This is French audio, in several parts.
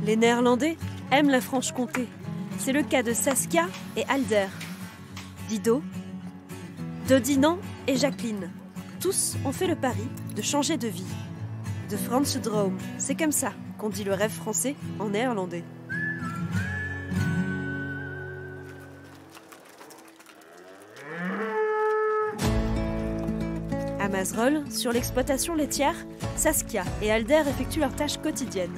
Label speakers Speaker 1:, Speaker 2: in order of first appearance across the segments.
Speaker 1: Les Néerlandais aiment la Franche-Comté. C'est le cas de Saskia et Alder. Dido, Dodinan et Jacqueline. Tous ont fait le pari de changer de vie. De Franse Droom, c'est comme ça qu'on dit le rêve français en néerlandais. À Mazerolles, sur l'exploitation laitière, Saskia et Alder effectuent leurs tâches quotidiennes.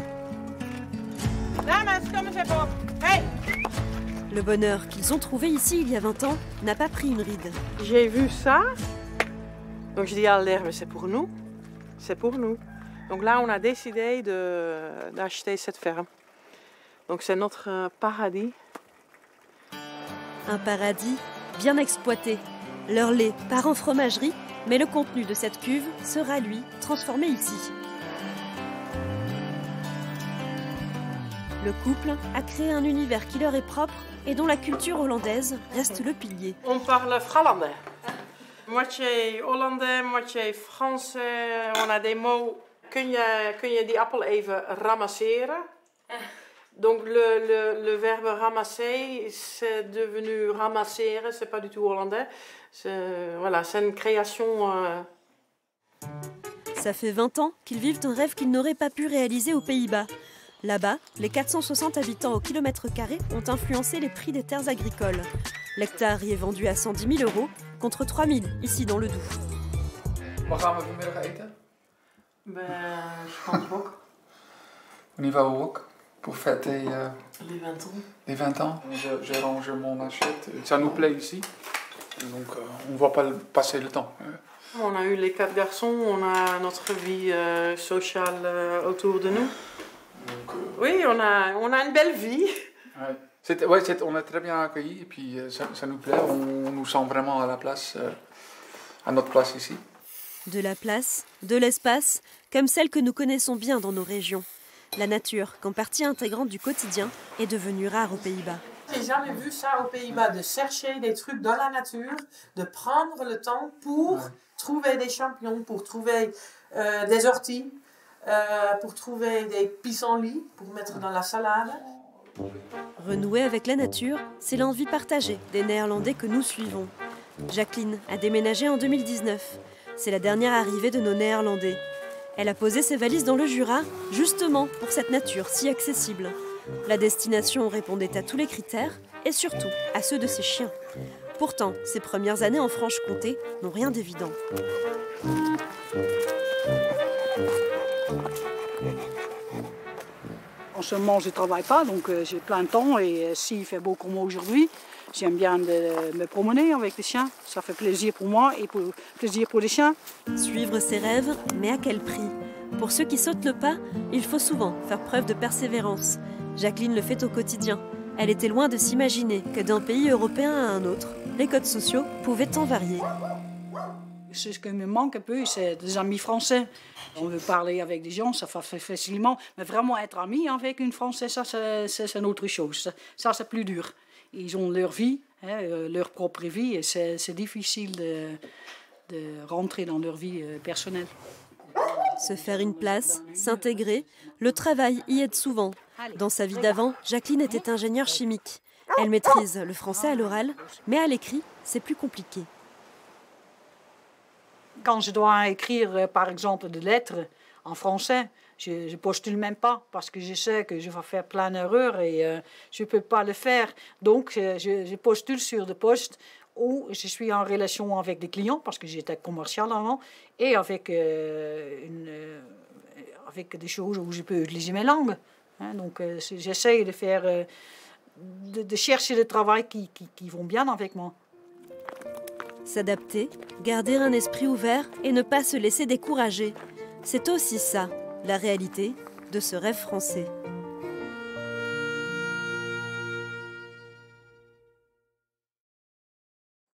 Speaker 1: Le bonheur qu'ils ont trouvé ici il y a 20 ans n'a pas pris une ride.
Speaker 2: J'ai vu ça, donc je dis à Alder, mais c'est pour nous. C'est pour nous. Donc là, on a décidé d'acheter cette ferme. Donc c'est notre paradis.
Speaker 1: Un paradis bien exploité. Leur lait part en fromagerie, mais le contenu de cette cuve sera, lui, transformé ici. Le couple a créé un univers qui leur est propre et dont la culture hollandaise reste le pilier.
Speaker 2: On parle fralandais. Moitié hollandais, moitié français. On a des mots. Kun je die appel even ramasseren? Donc le verbe ramasser, c'est devenu ramasser, c'est pas du tout hollandais. Voilà, c'est une création.
Speaker 1: Ça fait 20 ans qu'ils vivent un rêve qu'ils n'auraient pas pu réaliser aux Pays-Bas. Là-bas, les 460 habitants au kilomètre carré ont influencé les prix des terres agricoles. L'hectare y est vendu à 110 000 € contre 3 000 ici dans le Doubs.
Speaker 3: Waar gaan we vanmiddag eten?
Speaker 2: Ben, je pense ook.
Speaker 3: On y va au wok pour fêter
Speaker 2: Les 20 ans.
Speaker 3: les 20 ans. J'ai rangé mon assiette. Ça nous plaît ici. Donc on ne voit pas passer le temps.
Speaker 2: On a eu les 4 garçons, on a notre vie sociale autour de nous.
Speaker 3: Donc,
Speaker 2: oui, on a une belle vie.
Speaker 3: Ouais. On est très bien accueillis et puis ça nous plaît. On nous sent vraiment à la place, à notre place ici.
Speaker 1: De la place, de l'espace, comme celle que nous connaissons bien dans nos régions. La nature, qu'en partie intégrante du quotidien, est devenue rare aux Pays-Bas.
Speaker 2: J'ai jamais vu ça aux Pays-Bas, de chercher des trucs dans la nature, de prendre le temps pour trouver des champignons, pour trouver des orties, pour trouver des pissenlits, pour mettre dans la salade.
Speaker 1: Renouer avec la nature, c'est l'envie partagée des Néerlandais que nous suivons. Jacqueline a déménagé en 2019. C'est la dernière arrivée de nos Néerlandais. Elle a posé ses valises dans le Jura, justement pour cette nature si accessible. La destination répondait à tous les critères, et surtout à ceux de ses chiens. Pourtant, ses premières années en Franche-Comté n'ont rien d'évident.
Speaker 4: En ce moment, je ne travaille pas, donc j'ai plein de temps. Et s'il fait beau comme aujourd'hui, j'aime bien me promener avec les chiens. Ça fait plaisir pour moi et plaisir pour les chiens.
Speaker 1: Suivre ses rêves, mais à quel prix? Pour ceux qui sautent le pas, il faut souvent faire preuve de persévérance. Jacqueline le fait au quotidien. Elle était loin de s'imaginer que d'un pays européen à un autre, les codes sociaux pouvaient tant varier.
Speaker 4: Ce qui me manque un peu, c'est des amis français. On veut parler avec des gens, ça fait facilement. Mais vraiment être ami avec une Française, ça c'est une autre chose. Ça c'est plus dur. Ils ont leur vie, leur propre vie, et c'est difficile de rentrer dans leur vie personnelle.
Speaker 1: Se faire une place, s'intégrer, le travail y aide souvent. Dans sa vie d'avant, Jacqueline était ingénieure chimique. Elle maîtrise le français à l'oral, mais à l'écrit, c'est plus compliqué.
Speaker 4: Quand je dois écrire, par exemple, des lettres en français, je ne postule même pas parce que je sais que je vais faire plein d'erreurs et je ne peux pas le faire. Donc, je postule sur des postes où je suis en relation avec des clients parce que j'étais commercial avant et avec des choses où je peux utiliser mes langues. Donc, j'essaie de faire, de chercher des travail qui vont bien avec moi.
Speaker 1: S'adapter, garder un esprit ouvert et ne pas se laisser décourager. C'est aussi ça, la réalité de ce rêve français.